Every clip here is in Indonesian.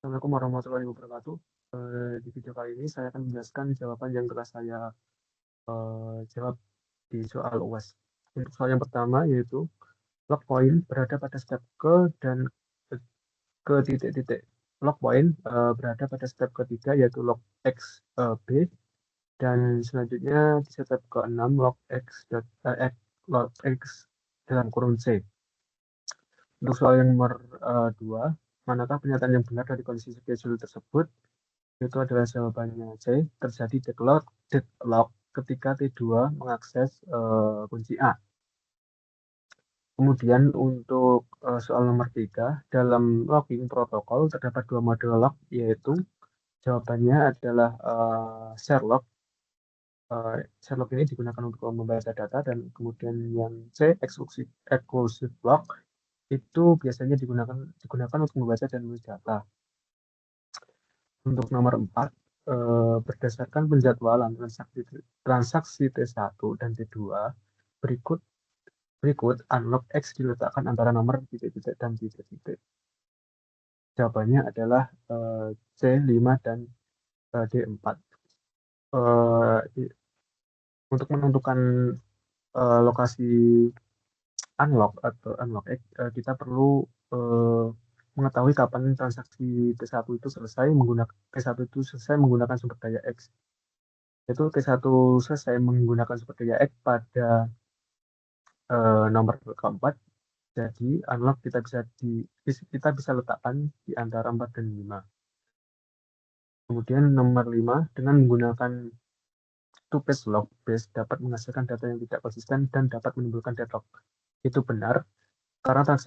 Assalamualaikum warahmatullahi wabarakatuh. Di video kali ini saya akan menjelaskan jawaban yang telah saya jawab di soal UAS. Untuk soal yang pertama yaitu log point berada pada step ke dan ke titik-titik. Log point berada pada step ketiga yaitu log x b, dan selanjutnya di step ke-6 log log x dalam kurung c. Untuk soal yang nomor 2, manakah pernyataan yang benar dari kondisi schedule tersebut? Itu adalah jawabannya C, terjadi deadlock ketika T2 mengakses kunci A. Kemudian untuk soal nomor 3, dalam logging protokol terdapat dua model log, yaitu jawabannya adalah share log. Share log ini digunakan untuk membaca data, dan kemudian yang C, exclusive log, itu biasanya digunakan untuk membaca dan menulis data. Untuk nomor 4, berdasarkan penjadwalan transaksi T1 dan T2, berikut unlock X diletakkan antara nomor titik-titik dan titik-titik. Jawabannya adalah C5 dan D4. Untuk menentukan lokasi unlock atau unlock X, kita perlu mengetahui kapan transaksi T1 itu selesai menggunakan sumber daya X. Itu T1 selesai menggunakan sumber daya X pada nomor keempat. Jadi unlock kita bisa letakkan di antara 4 dan 5. Kemudian nomor 5, dengan menggunakan two-page log base dapat menghasilkan data yang tidak konsisten dan dapat menimbulkan deadlock. Itu benar karena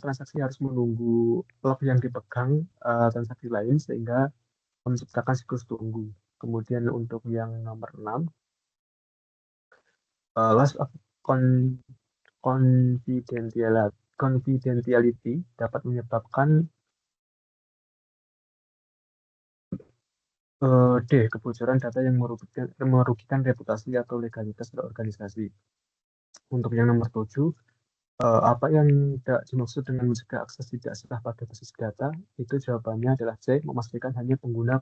transaksi harus menunggu log yang dipegang transaksi lain sehingga menciptakan siklus tunggu. Kemudian untuk yang nomor 6, loss of confidentiality dapat menyebabkan D, kebocoran data yang merugikan reputasi atau legalitas organisasi. Untuk yang nomor 7, apa yang dimaksud dengan mencegah akses tidak sah pada basis data? Itu jawabannya adalah C, memastikan hanya pengguna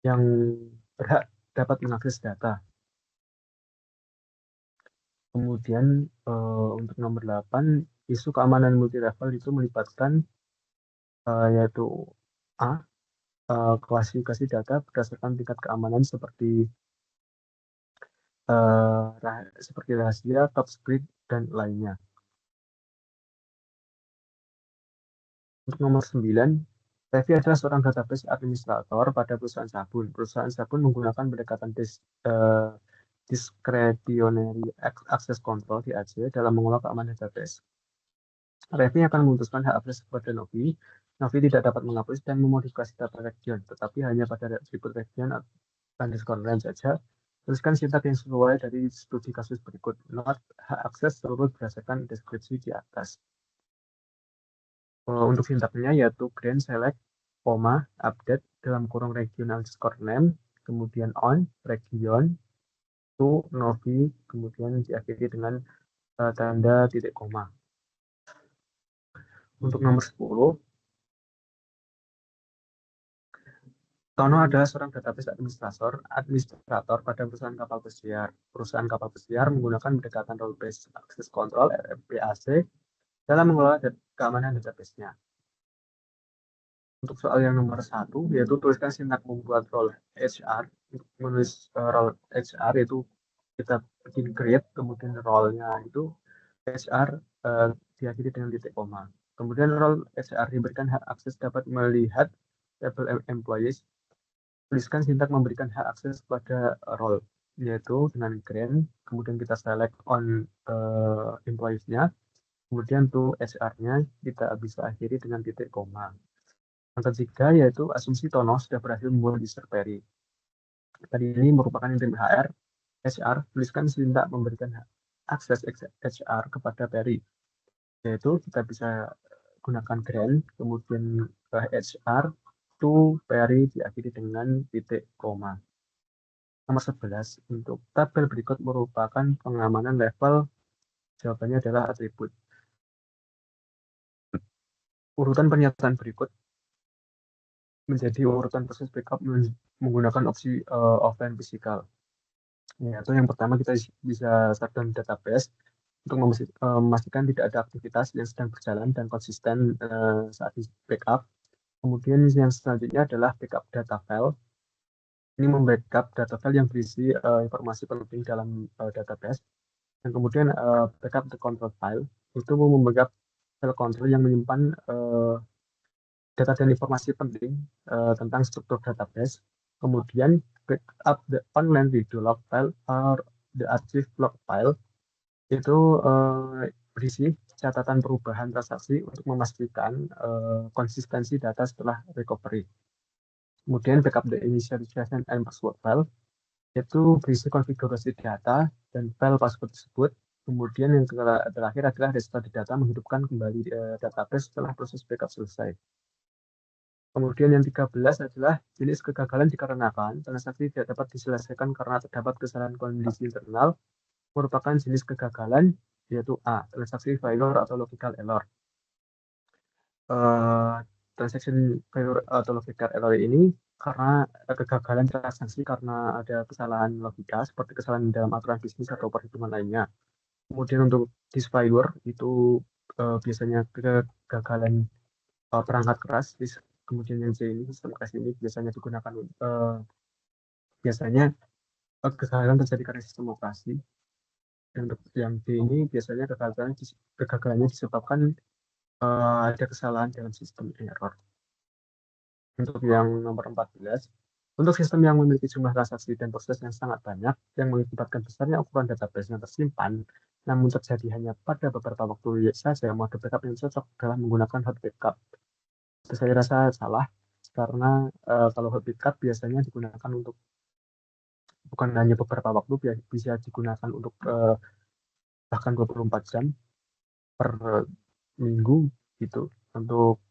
yang berhak dapat mengakses data. Kemudian untuk nomor 8, isu keamanan multi-level itu melibatkan yaitu A, klasifikasi data berdasarkan tingkat keamanan seperti rahasia, top secret, dan lainnya. Untuk nomor 9, Levi adalah seorang database administrator pada perusahaan sabun. Perusahaan sabun menggunakan pendekatan discretionary access control (DAC) dalam mengelola keamanan database. Levi akan memutuskan hak akses kepada Novi. Novi tidak dapat menghapus dan memodifikasi data region, tetapi hanya pada atribut region _name saja. Tuliskan sintak yang sesuai dari studi kasus berikut. Not hak akses seluruh berdasarkan deskripsi di atas. Untuk sintaknya yaitu grant select, update dalam kurung region _name, kemudian on region to Novi, kemudian diakhiri dengan tanda titik koma. Untuk nomor 10, Tono adalah seorang database administrator pada perusahaan kapal pesiar. Perusahaan kapal pesiar menggunakan pendekatan role-based access control (RBAC) dalam mengelola keamanan database-nya. Untuk soal yang nomor 1, yaitu tuliskan sintak membuat role HR. Untuk menulis role HR itu kita bikin create, kemudian role-nya itu HR diakhiri dengan titik koma. Kemudian role HR diberikan hak akses dapat melihat label employees. Tuliskan sintak memberikan hak akses pada role, yaitu dengan grant, kemudian kita select on employees-nya, kemudian to HR-nya kita bisa akhiri dengan titik koma. Yang ketiga yaitu asumsi Tono sudah berhasil membuat user Perry. Tadi ini merupakan interim HR, tuliskan sintak memberikan akses HR kepada Perry, yaitu kita bisa gunakan grant, kemudian HR to Perry diakhiri dengan titik koma. Nomor 11, untuk tabel berikut merupakan pengamanan level. Jawabannya adalah atribut. Urutan pernyataan berikut menjadi urutan proses backup menggunakan opsi offline physical. Yaitu yang pertama kita bisa shutdown database untuk memastikan tidak ada aktivitas yang sedang berjalan dan konsisten saat di backup. Kemudian yang selanjutnya adalah backup data file. Ini membackup data file yang berisi informasi penting dalam database. Dan kemudian backup the control file itu membackup file control yang menyimpan data dan informasi penting tentang struktur database. Kemudian backup the online video log file or the archive log file itu berisi catatan perubahan transaksi untuk memastikan konsistensi data setelah recovery. Kemudian backup the initialization and password file itu berisi konfigurasi data dan file password tersebut. Kemudian yang terakhir adalah restore data, menghidupkan kembali database setelah proses backup selesai. Kemudian yang 13 adalah jenis kegagalan dikarenakan transaksi tidak dapat diselesaikan karena terdapat kesalahan kondisi internal, merupakan jenis kegagalan yaitu A, transaksi failure atau logical error. Transaction failure atau logical error ini karena kegagalan transaksi karena ada kesalahan logika seperti kesalahan dalam aturan bisnis atau perhitungan lainnya. Kemudian untuk disk failure itu biasanya kegagalan perangkat keras. Kemudian yang C ini sistem crash ini biasanya digunakan biasanya kegagalan terjadi karena sistem operasi. Dan untuk yang D ini biasanya kegagalannya disebabkan ada kesalahan dalam sistem error. Untuk yang nomor 14, untuk sistem yang memiliki jumlah transaksi dan proses yang sangat banyak yang mengakibatkan besarnya ukuran database yang tersimpan, namun terjadi hanya pada beberapa waktu saja, mode backup yang cocok adalah menggunakan hot backup. Itu saya rasa salah, karena kalau hot backup biasanya digunakan untuk bukan hanya beberapa waktu, bisa digunakan untuk bahkan 24 jam per minggu gitu untuk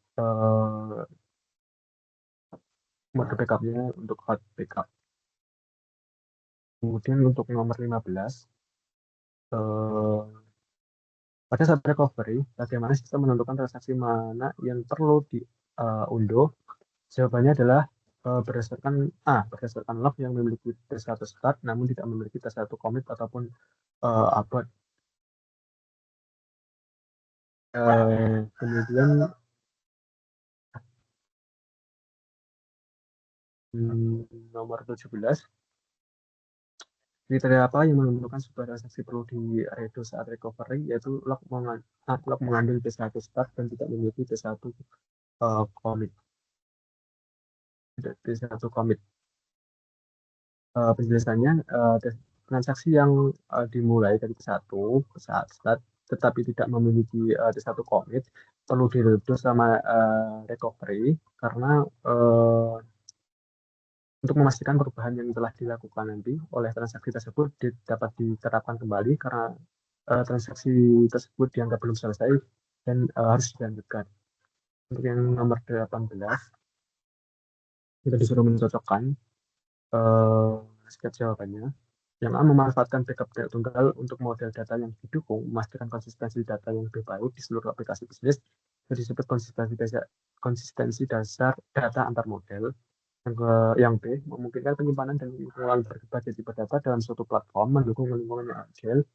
mode backupnya untuk hot backup. Kemudian untuk nomor 15, pada saat recovery, bagaimana sistem menentukan transaksi mana yang perlu diunduh? Jawabannya adalah berdasarkan log yang memiliki T1 start namun tidak memiliki T1 commit ataupun abort. Kemudian nomor 17, kriteria apa yang menentukan sebuah transaksi perlu diredo saat recovery, yaitu log mengandung T1 start dan tidak memiliki T1 commit. T1 commit. Penjelasannya, transaksi yang dimulai dari satu saat start tetapi tidak memiliki T1 commit perlu diredo sama recovery karena untuk memastikan perubahan yang telah dilakukan nanti oleh transaksi tersebut dapat diterapkan kembali karena transaksi tersebut dianggap belum selesai dan harus dilanjutkan. Untuk yang nomor 18, kita disuruh mencocokkan setiap jawabannya. Yang A, memanfaatkan backup tunggal untuk model data yang didukung, memastikan konsistensi data yang lebih baik di seluruh aplikasi bisnis. Itu disebut konsistensi dasar data antar model. Yang B, memungkinkan penyimpanan dan pengelolaan berbagai tipe data dalam suatu platform, mendukung lingkungan yang agile.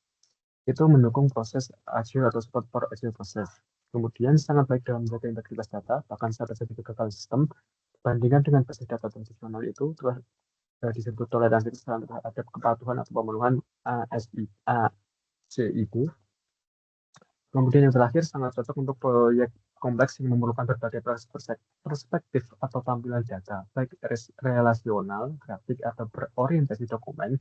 Itu mendukung proses agile atau support for agile process. Kemudian sangat baik dalam menjaga integritas data, bahkan saat terjadi kegagalan sistem, bandingkan dengan basis data tradisional itu telah disebut toleransi terhadap kepatuhan atau pemenuhan ASIC. Kemudian yang terakhir sangat cocok untuk proyek kompleks yang memerlukan berbagai perspektif atau tampilan data, baik relasional, grafik, atau berorientasi dokumen.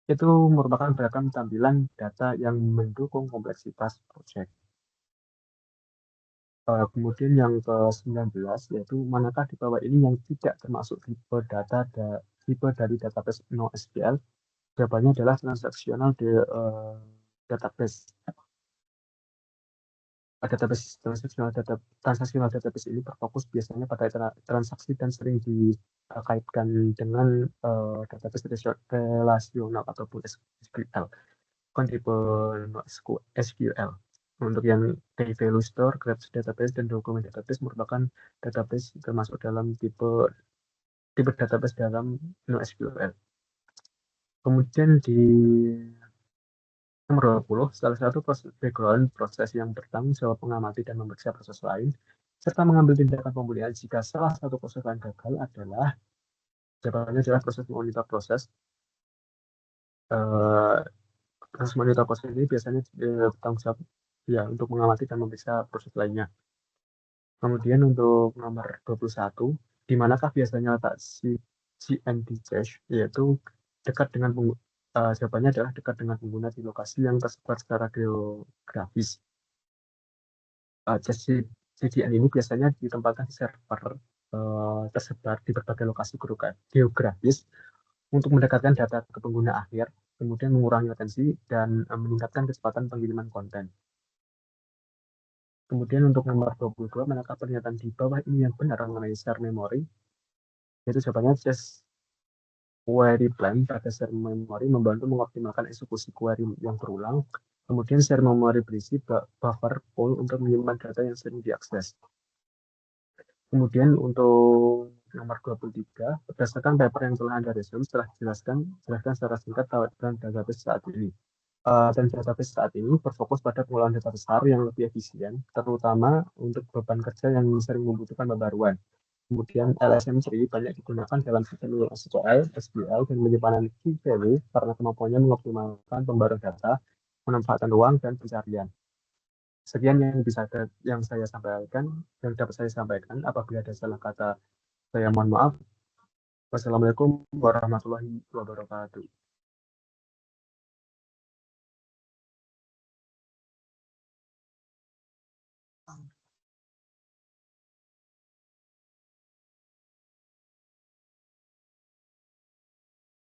Itu merupakan beragam tampilan data yang mendukung kompleksitas proyek. Kemudian yang ke-19, yaitu manakah di bawah ini yang tidak termasuk tipe dari database NoSQL? Jawabannya adalah transaksional database. Transaksional database ini berfokus biasanya pada transaksi dan sering dikaitkan dengan database relasional ataupun SQL, bukan tipe SQL. Untuk yang key value store, graph database, dan document database merupakan database termasuk dalam tipe database dalam NoSQL. Kemudian di nomor 20, salah satu background proses yang bertanggung jawab mengamati dan memeriksa proses lain, serta mengambil tindakan pemulihan jika salah satu proses lain gagal adalah, jawabannya adalah proses monitor proses. Proses monitor proses ini biasanya bertanggung jawab ya untuk mengamati dan memeriksa proses lainnya. Kemudian untuk nomor 21, di manakah biasanya letak CND cache, yaitu dekat dengan jawabannya adalah dekat dengan pengguna di lokasi yang tersebar secara geografis. CDN ini biasanya ditempatkan di server tersebar di berbagai lokasi geografis untuk mendekatkan data ke pengguna akhir, kemudian mengurangi latensi dan meningkatkan kecepatan pengiriman konten. Kemudian untuk nomor 22, manakah pernyataan di bawah ini yang benar mengenai share memory? Yaitu jawabannya just query plan pada share memory membantu mengoptimalkan eksekusi query yang berulang. Kemudian share memory berisi buffer pool untuk menyimpan data yang sering diakses. Kemudian untuk nomor 23, berdasarkan paper yang telah Anda resume, setelah jelaskan secara singkat tentang database saat ini. Dan database saat ini berfokus pada pengolahan data besar yang lebih efisien, terutama untuk beban kerja yang sering membutuhkan pembaruan. Kemudian LSM3 banyak digunakan dalam sistem SQL, SQL, dan penyimpanan key value karena kemampuannya mengoptimalkan pembaruan data, pemanfaatan ruang, dan pencarian. Sekian yang saya sampaikan, yang dapat saya sampaikan. Apabila ada salah kata, saya mohon maaf. Wassalamualaikum warahmatullahi wabarakatuh.